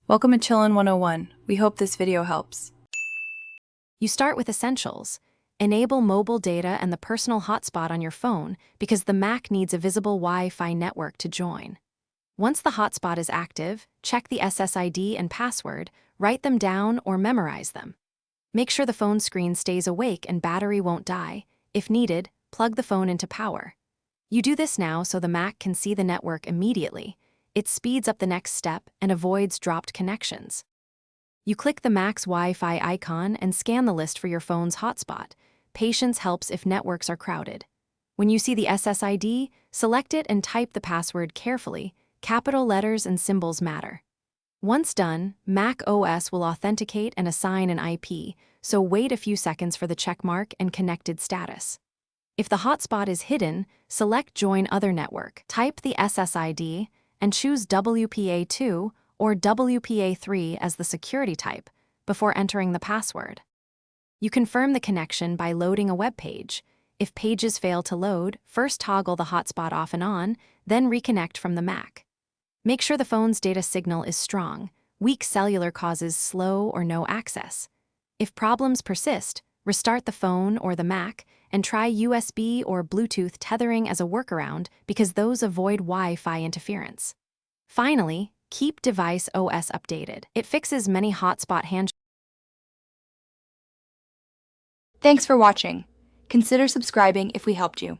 Welcome to Chillin' 101. We hope this video helps. You start with essentials. Enable mobile data and the personal hotspot on your phone because the Mac needs a visible Wi-Fi network to join. Once the hotspot is active, check the SSID and password, write them down or memorize them. Make sure the phone screen stays awake and battery won't die. If needed, plug the phone into power. You do this now so the Mac can see the network immediately. It speeds up the next step and avoids dropped connections. You click the Mac's Wi-Fi icon and scan the list for your phone's hotspot. Patience helps if networks are crowded. When you see the SSID, select it and type the password carefully. Capital letters and symbols matter. Once done, Mac OS will authenticate and assign an IP, so wait a few seconds for the checkmark and connected status. If the hotspot is hidden, select Join Other Network, type the SSID, and choose WPA2 or WPA3 as the security type before entering the password. You confirm the connection by loading a web page. If pages fail to load, first toggle the hotspot off and on, then reconnect from the Mac. Make sure the phone's data signal is strong. Weak cellular causes slow or no access. If problems persist, restart the phone or the Mac and try USB or Bluetooth tethering as a workaround because those avoid Wi-Fi interference. Finally, keep device OS updated. It fixes many hotspot hand. Thanks for watching. Consider subscribing if we helped you.